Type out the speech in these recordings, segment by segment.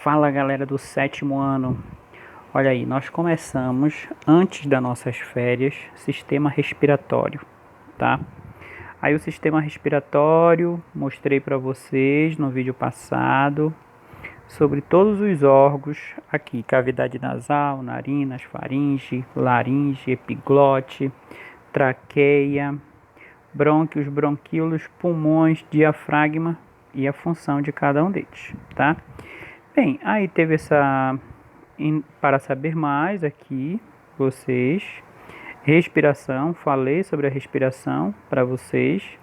Fala galera do sétimo ano, olha aí, nós começamos antes das nossas férias, sistema respiratório, tá? Aí o sistema respiratório, mostrei para vocês no vídeo passado, sobre todos os órgãos aqui, cavidade nasal, narinas, faringe, laringe, epiglote, traqueia, brônquios, bronquíolos, pulmões, diafragma e a função de cada um deles, tá? Bem, aí teve para saber mais aqui, vocês, respiração, falei sobre a respiração para vocês,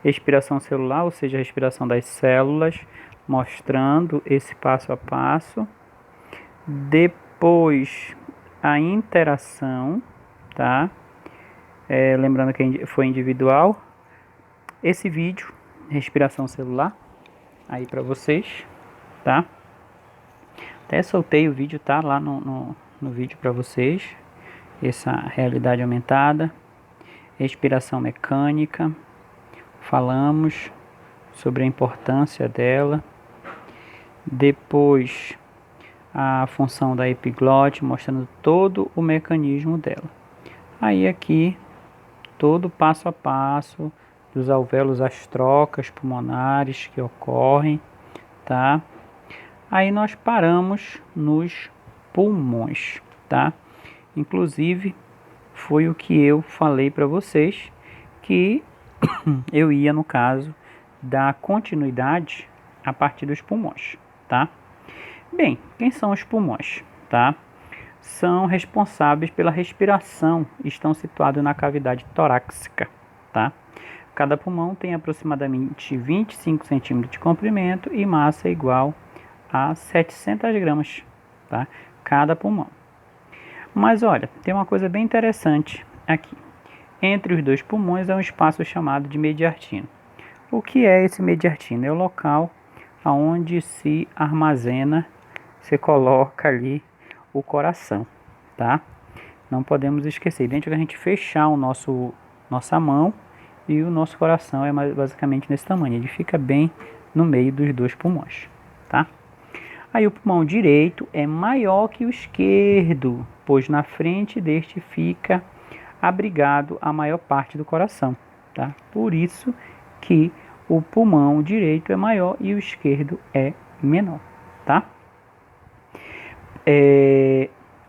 respiração celular, ou seja, a respiração das células, mostrando esse passo a passo. Depois, a interação, tá? Lembrando que foi individual. Esse vídeo, respiração celular, aí para vocês, tá? Até soltei o vídeo, tá? Lá no vídeo para vocês. Essa realidade aumentada. Respiração mecânica. Falamos sobre a importância dela. Depois, a função da epiglote, mostrando todo o mecanismo dela. Aí aqui, todo passo a passo dos alvéolos, as trocas pulmonares que ocorrem, tá? Aí nós paramos nos pulmões, tá? Inclusive, foi o que eu falei para vocês, que eu ia, no caso, dar continuidade a partir dos pulmões, tá? Bem, quem são os pulmões, tá? São responsáveis pela respiração, estão situados na cavidade torácica, tá? Cada pulmão tem aproximadamente 25 centímetros de comprimento e massa igual a 700 gramas, tá? Cada pulmão. Mas olha, tem uma coisa bem interessante aqui. Entre os dois pulmões é um espaço chamado de mediastino. O que é esse mediastino? É o local onde se armazena, se coloca ali o coração, tá? Não podemos esquecer, dentro da gente fechar o nossa mão e o nosso coração é basicamente nesse tamanho. Ele fica bem no meio dos dois pulmões, tá? Aí o pulmão direito é maior que o esquerdo, pois na frente deste fica abrigado a maior parte do coração, tá? Por isso que o pulmão direito é maior e o esquerdo é menor, tá?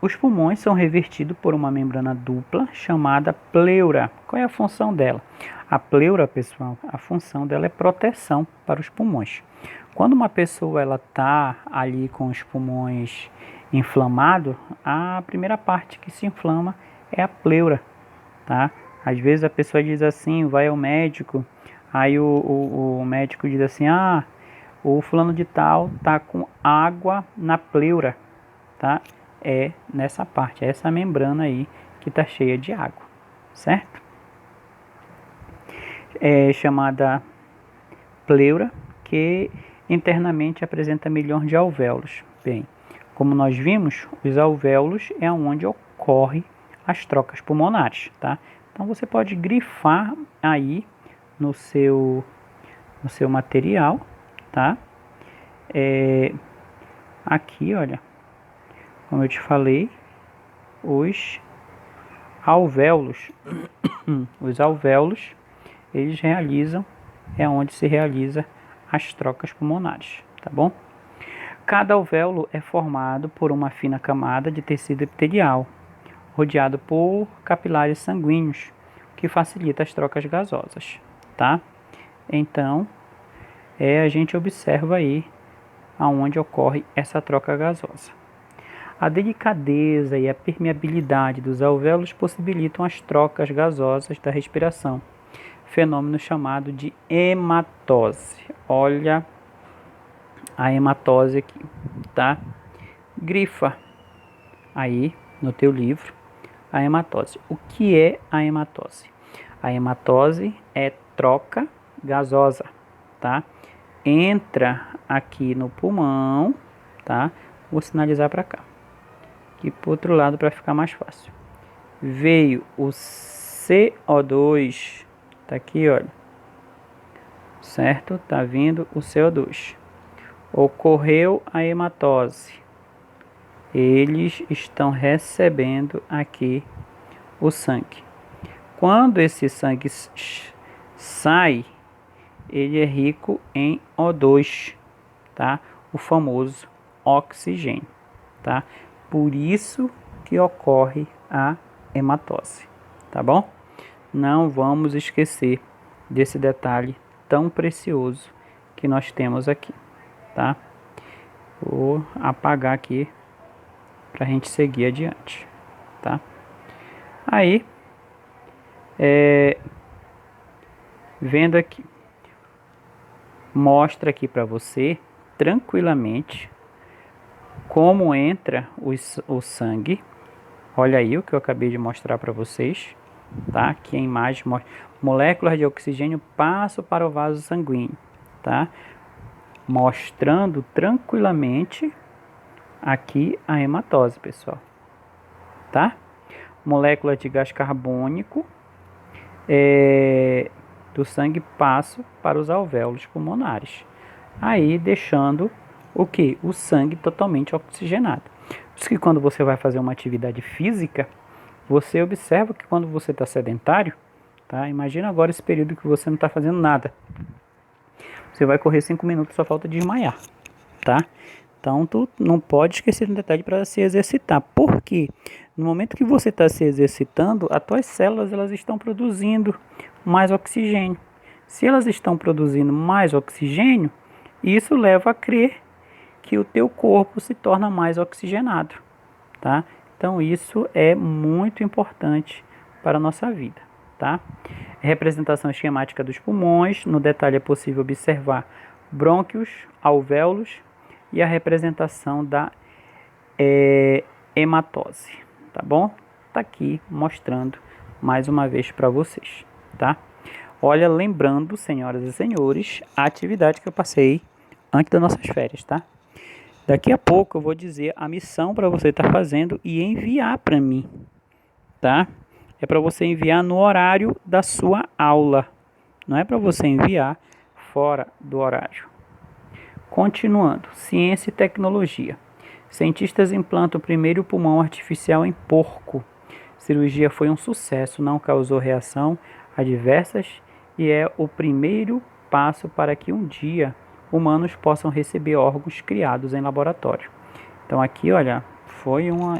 Os pulmões são revestidos por uma membrana dupla chamada pleura. Qual é a função dela? A pleura, pessoal, a função dela é proteção para os pulmões. Quando uma pessoa ela tá ali com os pulmões inflamados, a primeira parte que se inflama é a pleura, tá? Às vezes a pessoa diz assim, vai ao médico, aí o médico diz assim, o fulano de tal tá com água na pleura, tá? É nessa parte, é essa membrana aí que tá cheia de água, certo? É chamada pleura, que internamente apresenta milhões de alvéolos. Bem, como nós vimos, os alvéolos é onde ocorre as trocas pulmonares, tá? Então você pode grifar aí no seu material, tá? Aqui, olha, como eu te falei, os alvéolos, eles realizam, é onde se realiza as trocas pulmonares, tá bom? Cada alvéolo é formado por uma fina camada de tecido epitelial, rodeado por capilares sanguíneos, que facilita as trocas gasosas, tá? Então, a gente observa aí aonde ocorre essa troca gasosa. A delicadeza e a permeabilidade dos alvéolos possibilitam as trocas gasosas da respiração, fenômeno chamado de hematose. Olha a hematose aqui, tá? Grifa aí no teu livro a hematose. O que é a hematose? A hematose é troca gasosa, tá? Entra aqui no pulmão, tá? Vou sinalizar para cá, aqui pro outro lado para ficar mais fácil. Veio o CO2, tá aqui, olha, certo? Tá vindo o CO2. Ocorreu a hematose. Eles estão recebendo aqui o sangue. Quando esse sangue sai, ele é rico em O2, tá? O famoso oxigênio, tá? Por isso que ocorre a hematose, tá bom? Não vamos esquecer desse detalhe tão precioso que nós temos aqui, tá? Vou apagar aqui para a gente seguir adiante, tá? Aí, vendo aqui, mostra aqui para você tranquilamente como entra o sangue. Olha aí o que eu acabei de mostrar para vocês, tá? Aqui a imagem mostra moléculas de oxigênio passam para o vaso sanguíneo, tá? Mostrando tranquilamente aqui a hematose, pessoal, tá? Moléculas de gás carbônico do sangue passam para os alvéolos pulmonares, aí deixando o que? O sangue totalmente oxigenado. Por isso que quando você vai fazer uma atividade física, você observa que quando você está sedentário, tá? Imagina agora esse período que você não está fazendo nada. Você vai correr 5 minutos, só falta desmaiar, tá? Então, tu não pode esquecer de um detalhe para se exercitar. Por quê? No momento que você está se exercitando, as tuas células elas estão produzindo mais oxigênio. Se elas estão produzindo mais oxigênio, isso leva a crer que o teu corpo se torna mais oxigenado, tá? Então, isso é muito importante para a nossa vida, tá? Representação esquemática dos pulmões. No detalhe é possível observar brônquios, alvéolos e a representação da hematose, tá bom? Tá aqui mostrando mais uma vez para vocês, tá? Olha, lembrando, senhoras e senhores, a atividade que eu passei antes das nossas férias, tá? Daqui a pouco eu vou dizer a missão para você estar fazendo e enviar para mim, tá? É para você enviar no horário da sua aula, não é para você enviar fora do horário. Continuando, ciência e tecnologia. Cientistas implantam o primeiro pulmão artificial em porco. Cirurgia foi um sucesso, não causou reação adversas e é o primeiro passo para que um dia humanos possam receber órgãos criados em laboratório. Então aqui, olha,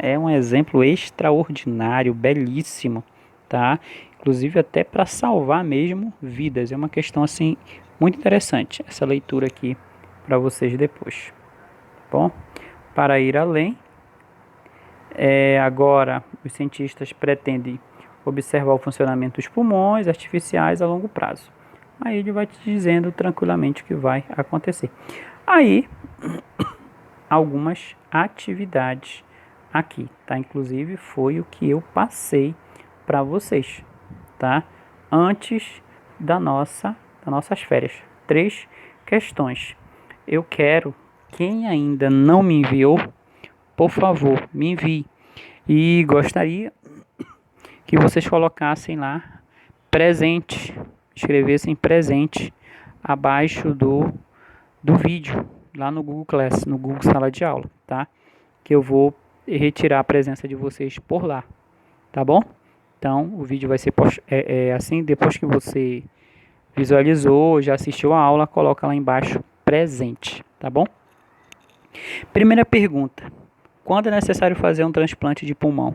é um exemplo extraordinário, belíssimo, tá? Inclusive até para salvar mesmo vidas. É uma questão assim muito interessante essa leitura aqui para vocês depois, tá bom? Para ir além, agora os cientistas pretendem observar o funcionamento dos pulmões artificiais a longo prazo. Aí ele vai te dizendo tranquilamente o que vai acontecer. Aí, algumas atividades aqui, tá? Inclusive foi o que eu passei para vocês, tá? Antes das nossas férias. 3 questões. Eu quero, quem ainda não me enviou, por favor, me envie. E gostaria que vocês colocassem lá presente, escrevessem presente abaixo do vídeo, lá no Google Class, no Google Sala de Aula, tá? Que eu vou retirar a presença de vocês por lá, tá bom? Então, o vídeo vai ser assim, depois que você visualizou, já assistiu a aula, coloca lá embaixo presente, tá bom? Primeira pergunta: quando é necessário fazer um transplante de pulmão?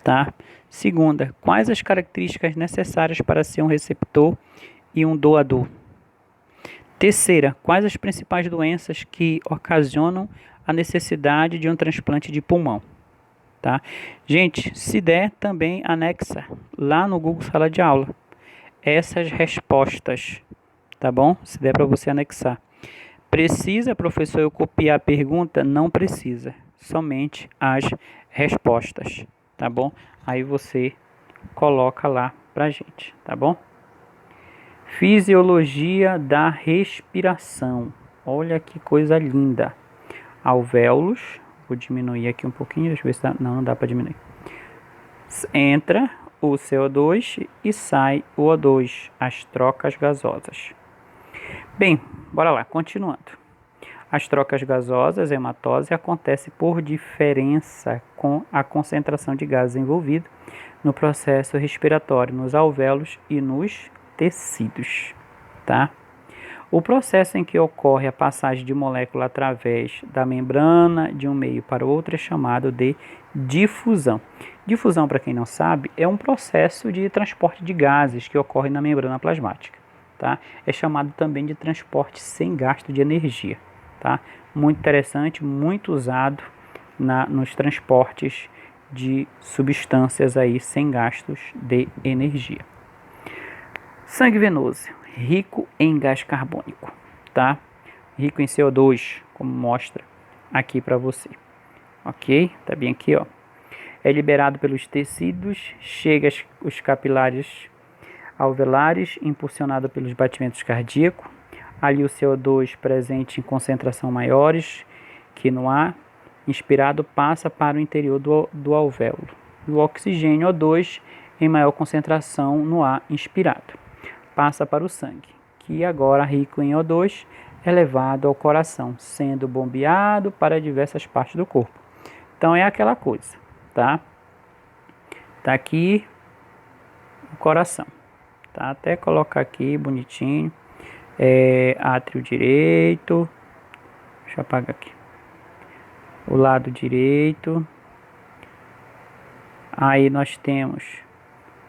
Tá? Segunda: quais as características necessárias para ser um receptor e um doador? Terceira: quais as principais doenças que ocasionam a necessidade de um transplante de pulmão? Tá? Gente, se der, também anexa lá no Google Sala de Aula essas respostas, tá bom? Se der para você anexar. Precisa, professor, eu copiar a pergunta? Não precisa, somente as respostas, tá bom? Aí você coloca lá pra gente, tá bom? Fisiologia da respiração. Olha que coisa linda. Alvéolos, vou diminuir aqui um pouquinho, deixa eu ver se dá. Não dá para diminuir. Entra o CO2 e sai o O2, as trocas gasosas. Bem, bora lá, continuando. As trocas gasosas, hematose, acontecem por diferença com a concentração de gases envolvido no processo respiratório, nos alvéolos e nos tecidos, tá? O processo em que ocorre a passagem de molécula através da membrana de um meio para o outro é chamado de difusão. Difusão, para quem não sabe, é um processo de transporte de gases que ocorre na membrana plasmática, tá? É chamado também de transporte sem gasto de energia, tá? Muito interessante, muito usado nos transportes de substâncias aí sem gastos de energia. Sangue venoso, rico em gás carbônico, tá? Rico em CO2, como mostra aqui para você. Ok? Tá bem aqui, ó. É liberado pelos tecidos, chega aos capilares alveolares, impulsionado pelos batimentos cardíacos. Ali o CO2 presente em concentração maiores que no ar inspirado passa para o interior do alvéolo. E o oxigênio O2 em maior concentração no ar inspirado passa para o sangue, que agora rico em O2 é levado ao coração, sendo bombeado para diversas partes do corpo. Então é aquela coisa, tá? Tá aqui o coração, tá? Até colocar aqui bonitinho. Átrio direito. Deixa eu apagar aqui. O lado direito. Aí nós temos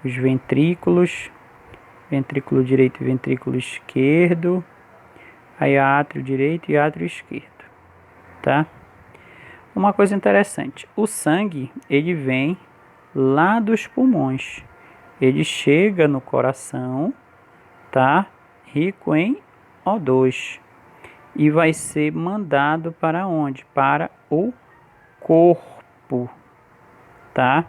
os ventrículos. Ventrículo direito e ventrículo esquerdo. Aí átrio direito e átrio esquerdo, tá? Uma coisa interessante, o sangue, ele vem lá dos pulmões. Ele chega no coração, tá? Rico em O2. E vai ser mandado para onde? Para o corpo, tá?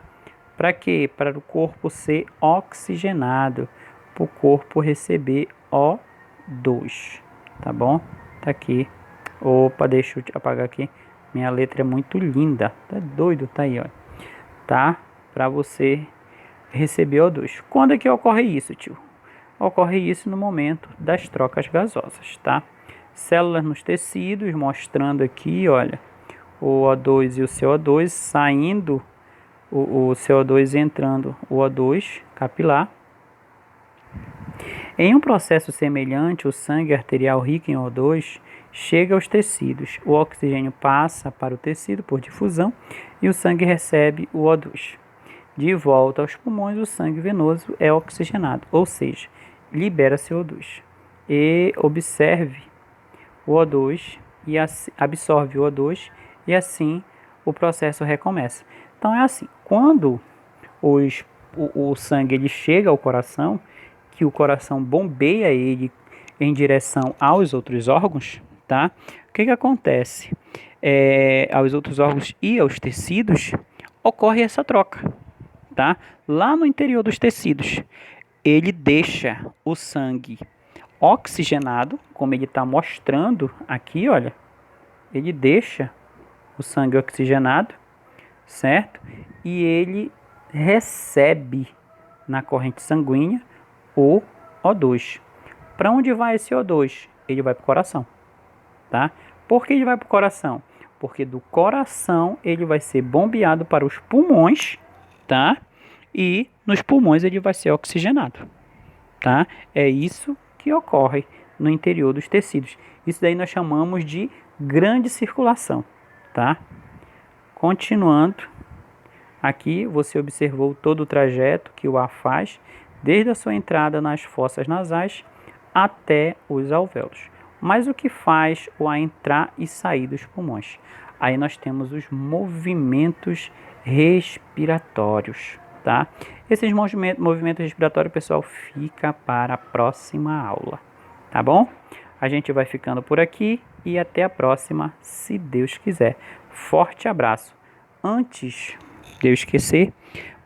Para quê? Para o corpo ser oxigenado, para o corpo receber O2, tá bom? Tá aqui. Opa, deixa eu apagar aqui. Minha letra é muito linda. Tá doido? Tá aí, ó. Tá? Para você receber O2. Quando é que ocorre isso, tio? Ocorre isso no momento das trocas gasosas, tá? Células nos tecidos, mostrando aqui, olha, o O2 e o CO2 saindo, o CO2 entrando, o O2 capilar. Em um processo semelhante, o sangue arterial rico em O2 chega aos tecidos. O oxigênio passa para o tecido por difusão e o sangue recebe o O2. De volta aos pulmões, o sangue venoso é oxigenado, ou seja, libera CO2. E observe o O2 e absorve o O2 e assim o processo recomeça. Então é assim, quando o sangue ele chega ao coração, que o coração bombeia ele em direção aos outros órgãos, tá? O que acontece? Aos outros órgãos e aos tecidos, ocorre essa troca, tá? Lá no interior dos tecidos, ele deixa o sangue oxigenado, como ele está mostrando aqui, olha. Ele deixa o sangue oxigenado, certo? E ele recebe na corrente sanguínea o O2. Para onde vai esse O2? Ele vai para o coração, tá? Por que ele vai para o coração? Porque do coração ele vai ser bombeado para os pulmões, tá? E nos pulmões ele vai ser oxigenado, tá? É isso que ocorre no interior dos tecidos. Isso daí nós chamamos de grande circulação, tá? Continuando, aqui você observou todo o trajeto que o ar faz, desde a sua entrada nas fossas nasais até os alvéolos. Mas o que faz o ar entrar e sair dos pulmões? Aí nós temos os movimentos respiratórios, tá? Esses movimentos respiratórios, pessoal, fica para a próxima aula, tá bom? A gente vai ficando por aqui e até a próxima, se Deus quiser. Forte abraço. Antes de eu esquecer,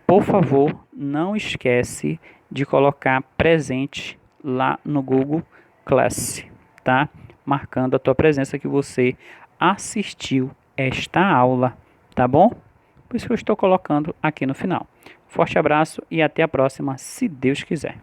por favor, não esquece de colocar presente lá no Google Class, tá? Marcando a tua presença que você assistiu esta aula, tá bom? Por isso que eu estou colocando aqui no final. Forte abraço e até a próxima, se Deus quiser.